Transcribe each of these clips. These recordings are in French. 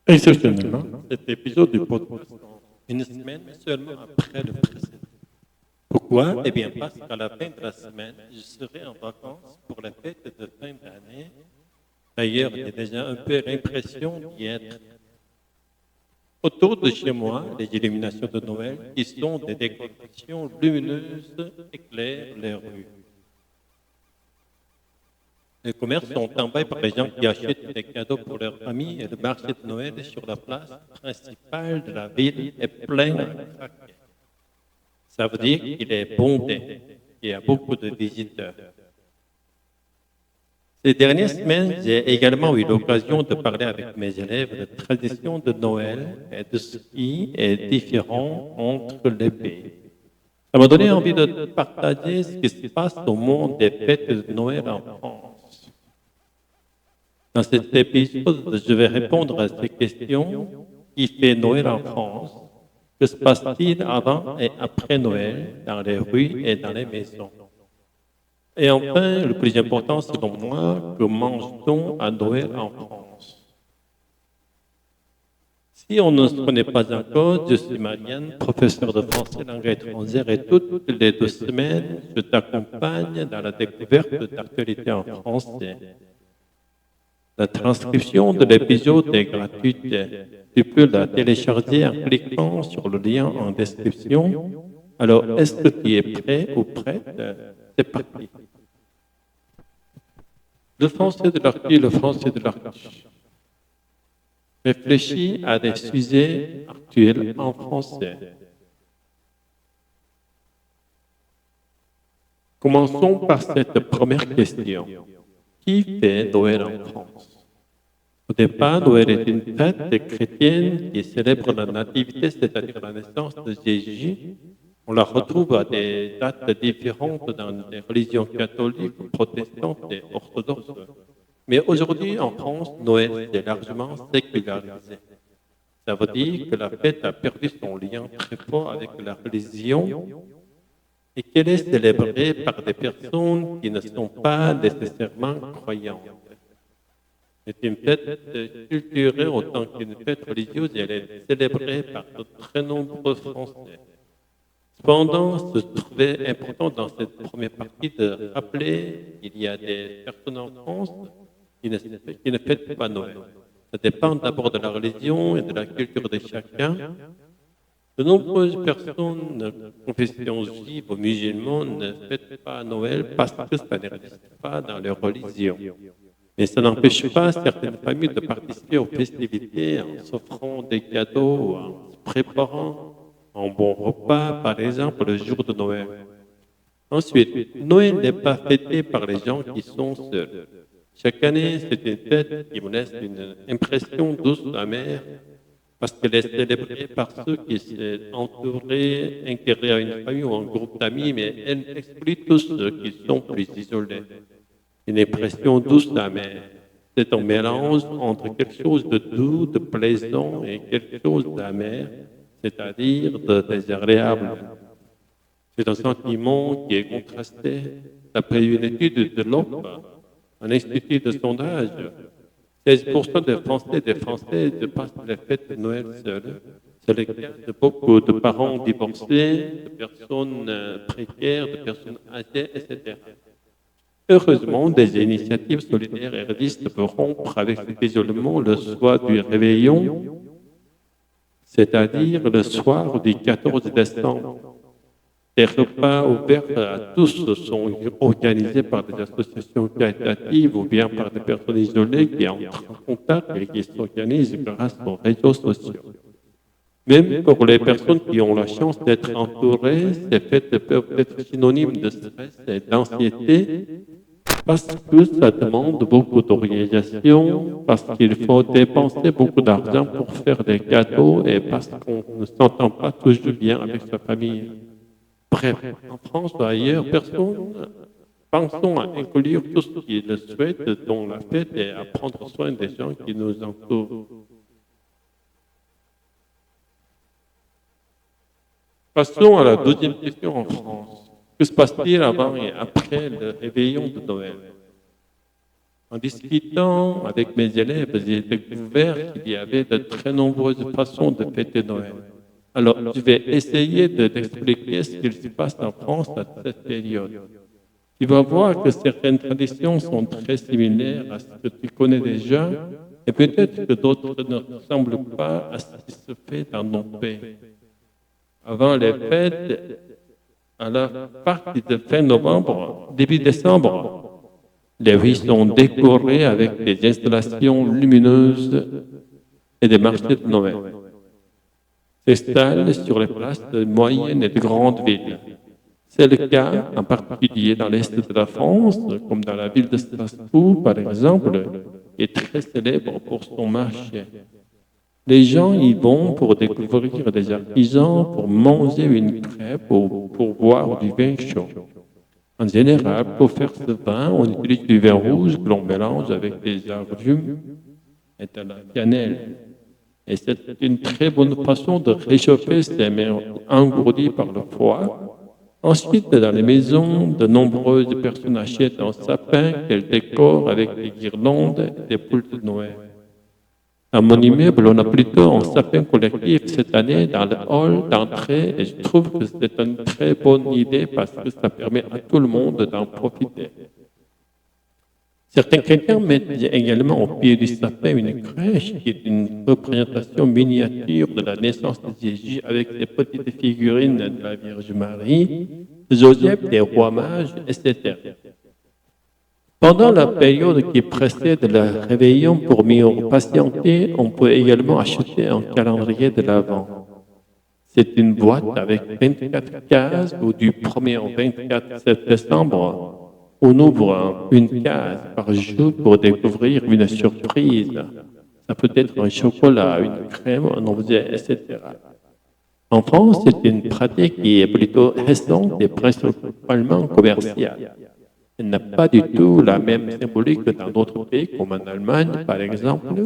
Exceptionnellement, cet épisode du podcast une semaine seulement après le précédent. Pourquoi? Eh bien, parce qu'à la fin de la semaine, je serai en vacances pour la fête de fin d'année. D'ailleurs, j'ai déjà un peu l'impression d'y être. Autour de chez moi, les illuminations de Noël, qui sont des décorations lumineuses, éclairent les rues. Les commerces sont envahis par les gens qui achètent des cadeaux pour leurs familles et le marché de Noël sur la place principale de la ville est plein à craquer. Ça veut dire qu'il est bondé, qu'il y a beaucoup de visiteurs. Ces dernières semaines, j'ai également eu l'occasion de parler avec mes élèves de la tradition de Noël et de ce qui est différent entre les pays. Ça m'a donné envie de partager ce qui se passe au monde des fêtes de Noël en France. Dans cet épisode, je vais répondre à ces questions. Qui fait Noël en France? Que se passe-t-il avant et après Noël dans les rues et dans les maisons? Et enfin, le plus important selon moi, que mange-t-on à Noël en France? Si on ne se connaît pas encore, je suis Marianne, professeur de français langue étrangère et toutes les 2 semaines, je t'accompagne dans la découverte d'actualités en français. La transcription de l'épisode est gratuite. Tu peux la télécharger en cliquant sur le lien en description. Alors, est-ce que tu es prêt ou prête? C'est parti. Le français de l'article, le français de l'article. Réfléchis à des sujets actuels en français. Commençons par cette première question. Qui fait Noël en France? Au départ, Noël est une fête chrétienne qui célèbre la nativité, c'est-à-dire la naissance de Jésus. On la retrouve à des dates différentes dans les religions catholiques, protestantes et orthodoxes. Mais aujourd'hui, en France, Noël est largement sécularisé. Ça veut dire que la fête a perdu son lien très fort avec la religion et qu'elle est célébrée par des personnes qui ne sont pas nécessairement croyantes. C'est une fête culturelle autant qu'une fête religieuse et elle est célébrée par de très nombreux Français. Cependant, ce trouvait important dans cette première partie de rappeler qu'il y a des personnes en France qui ne fêtent pas Noël. Ça dépend d'abord de la religion et de la culture de chacun. De nombreuses personnes de confession juive ou musulmane ne fêtent pas Noël parce que ça n'existe pas dans leur religion. Mais ça n'empêche pas certaines familles de participer aux festivités en s'offrant des cadeaux, en se préparant un bon repas, par exemple, le jour de Noël. Ensuite, Noël n'est pas fêté par les gens qui sont seuls. Chaque année, c'est une fête qui me laisse une impression douce, amère, parce qu'elle est célébrée par ceux qui sont entourés, intégrés à une famille ou un groupe d'amis, mais elle exclut tous ceux qui sont plus isolés. Une impression douce, amère. C'est un mélange entre quelque chose de doux, de plaisant et quelque chose d'amer, c'est-à-dire de désagréable. C'est un sentiment qui est contrasté. D'après une étude de l'OPE, un institut de sondage, 16% des Français passent les fêtes de Noël seuls. C'est le cas de beaucoup de parents divorcés, de personnes précaires, de personnes âgées, etc. Heureusement, des initiatives solidaires et existent pour rompre avec cet isolement le soir du réveillon, c'est-à-dire le soir du 14 décembre. Des repas ouverts à tous sont organisés par des associations caritatives ou bien par des personnes isolées qui entrent en contact et qui s'organisent grâce aux réseaux sociaux. Même pour les personnes qui ont la chance d'être entourées, ces fêtes peuvent être synonymes de stress et d'anxiété parce que ça demande beaucoup d'organisation, parce qu'il faut dépenser beaucoup d'argent pour faire des cadeaux et parce qu'on ne s'entend pas toujours bien avec sa famille. Bref, en France ou ailleurs, pensons à inclure tout ce qui le souhaite dans la fête et à prendre soin des gens qui nous entourent. Passons à la deuxième question en France. Que se passe-t-il avant et après le réveillon de Noël? En discutant avec mes élèves, j'ai découvert qu'il y avait de très nombreuses façons de fêter Noël. Alors, je vais essayer d'expliquer ce qu'il se passe en France à cette période. Tu vas voir que certaines traditions sont très similaires à ce que tu connais déjà, et peut-être que d'autres ne ressemblent pas à ce qui se fait dans nos pays. Avant les fêtes, à la partie de fin novembre, début décembre, les rues sont décorées avec des installations lumineuses et des marchés de Noël. S'installent sur les places de moyennes et de grandes villes. C'est le cas en particulier dans l'Est de la France, comme dans la ville de Strasbourg, par exemple, qui est très célèbre pour son marché. Les gens y vont pour découvrir des artisans, pour manger une crêpe ou pour boire du vin chaud. En général, pour faire ce vin, on utilise du vin rouge que l'on mélange avec des agrumes et de la cannelle. Et c'est une très bonne façon de réchauffer ces mains engourdies par le froid. Ensuite, dans les maisons, de nombreuses personnes achètent un sapin qu'elles décorent avec des guirlandes et des boules de Noël. À mon immeuble, on a plutôt un sapin collectif cette année dans le hall d'entrée et je trouve que c'est une très bonne idée parce que ça permet à tout le monde d'en profiter. Certains chrétiens mettent également au pied du sapin une crèche qui est une représentation miniature de la naissance de Jésus avec des petites figurines de la Vierge Marie, Joseph, des rois mages, etc. Pendant la période qui précède le réveillon pour mieux patienter, on peut également acheter un calendrier de l'Avent. C'est une boîte avec 24 cases où du 1er au 24 décembre, on ouvre une case par jour pour découvrir une surprise. Ça peut être un chocolat, une crème, un objet, etc. En France, c'est une pratique qui est plutôt récente et principalement commerciale. Elle n'a pas du tout la même symbolique que dans d'autres pays, comme en Allemagne, par exemple.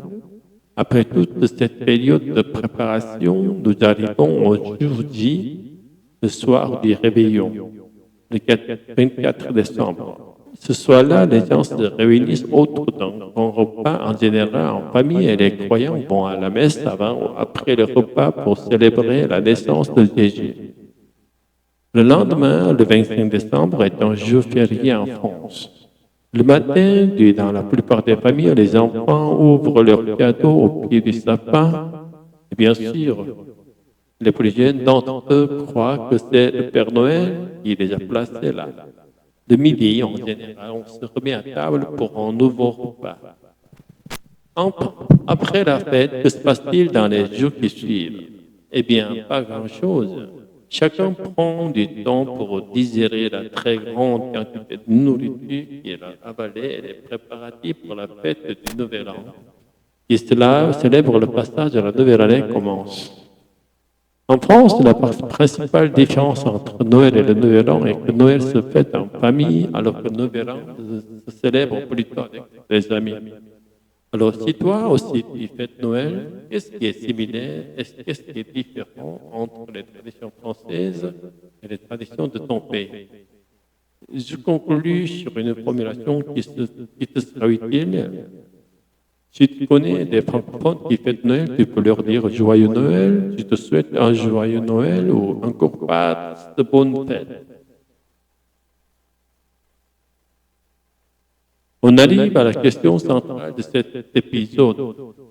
Après toute cette période de préparation, nous arrivons au jour J, le soir du réveillon, le 24 décembre. Ce soir-là, les gens se réunissent autour d'un grand repas, en général en famille, et les croyants vont à la messe avant ou après le repas pour célébrer la naissance de Jésus. Le lendemain, le 25 décembre, est un jour férié en France. Le matin, dans la plupart des familles, les enfants ouvrent leurs cadeaux au pied du sapin. Et bien sûr, les plus jeunes d'entre eux croient que c'est le Père Noël qui les a placés là. Le midi, en général, on se remet à table pour un nouveau repas. Après la fête, que se passe-t-il dans les jours qui suivent? Eh bien, pas grand-chose. Chacun prend du temps pour digérer la très grande quantité de nourriture qu'il a avalée et les préparatifs pour la fête du Nouvel An. Et cela célèbre le passage de la nouvelle année commence. En France, la principale différence entre Noël et le Nouvel An est que Noël se fête en famille, alors que le Nouvel An se célèbre plutôt avec des amis. Alors, si toi aussi tu fêtes Noël, qu'est-ce qui est similaire et qu'est-ce qui est différent entre les traditions françaises et les traditions de ton pays? Je conclus sur une formulation qui te sera utile. Si tu connais des francophones qui fêtent Noël, tu peux leur dire Joyeux Noël, je te souhaite un joyeux Noël ou encore pas de bonnes fêtes. On arrive à la question centrale de cet épisode.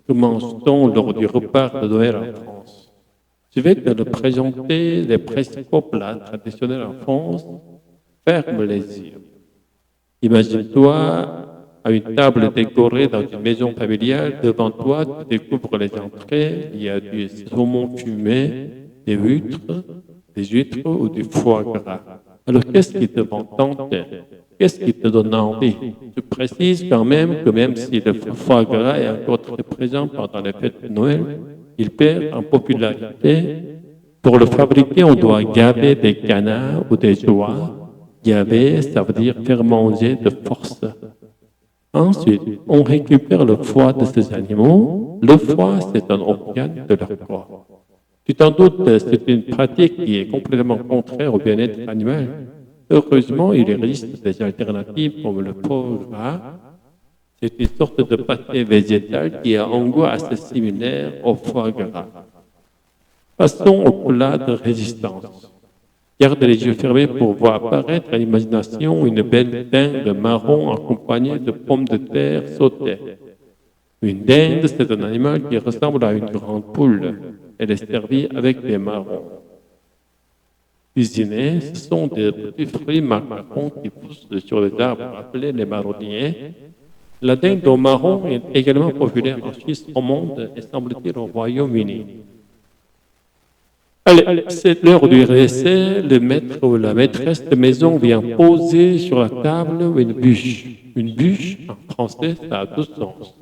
Que mange-t-on lors du repas de Noël en France? Je vais te le présenter les principaux plats traditionnels en France. Ferme les yeux. Imagine-toi à une table décorée dans une maison familiale. Devant toi, tu découvres les entrées. Il y a du saumon fumé, des huîtres ou du foie gras. Alors, qu'est-ce qui te vend tant? Qu'est-ce qui te donne envie? Je précise quand même que même si le foie gras est encore très présent pendant les fêtes de Noël, il perd en popularité. Pour le fabriquer, on doit gaver des canards ou des oies. Gaver, ça veut dire faire manger de force. Ensuite, on récupère le foie de ces animaux. Le foie, c'est un organe de leur corps. Tu t'en doutes, c'est une pratique qui est complètement contraire au bien-être animal. Heureusement, il existe des alternatives comme le foie gras. C'est une sorte de pâté végétal qui a un goût assez similaire au foie gras. Passons au plat de résistance. Gardez les yeux fermés pour voir apparaître à l'imagination une belle dinde marron accompagnée de pommes de terre sautées. Une dinde, c'est un animal qui ressemble à une grande poule. Elle est servie avec des marrons. Cuisinés, ce sont des petits fruits marrons qui poussent sur les arbres appelés les marronniers. La dinde au marron est également populaire en Suisse romande et semble-t-il au Royaume-Uni. Allez, c'est l'heure du réessai. Le maître ou la maîtresse de maison vient poser sur la table une bûche. Une bûche, en français, ça a deux sens.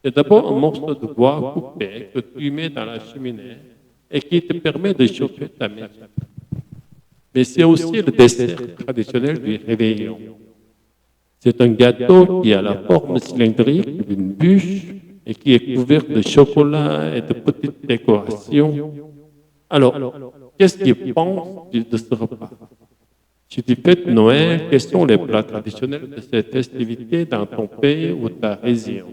C'est d'abord un morceau de bois coupé que tu mets dans la cheminée et qui te permet de chauffer ta maison. Mais c'est aussi le dessert traditionnel du réveillon. C'est un gâteau qui a la forme cylindrique d'une bûche et qui est couvert de chocolat et de petites décorations. Alors, qu'est-ce qu'ils pensent de ce repas? Si tu fêtes Noël, quels sont les plats traditionnels de cette festivité dans ton pays ou ta région?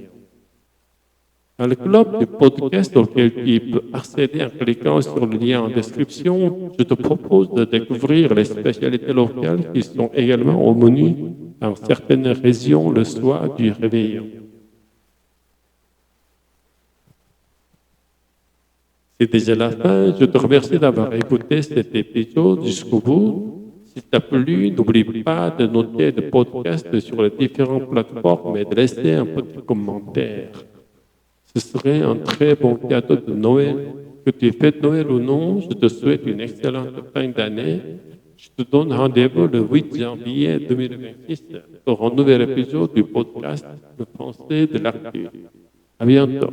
Dans le club du podcast auquel tu peux accéder en cliquant sur le lien en description, je te propose de découvrir les spécialités locales qui sont également au menu dans certaines régions le soir du réveillon. C'est déjà la fin. Je te remercie d'avoir écouté cet épisode jusqu'au bout. Si t'a plu, n'oublie pas de noter le podcast sur les différentes plateformes et de laisser un petit commentaire. Ce serait un très bon cadeau de Noël. Que tu fêtes Noël ou non, je te souhaite une excellente fin d'année. Je te donne rendez-vous le 8 janvier 2026 pour un nouvel épisode du podcast Le Français de l'Arctique. À bientôt.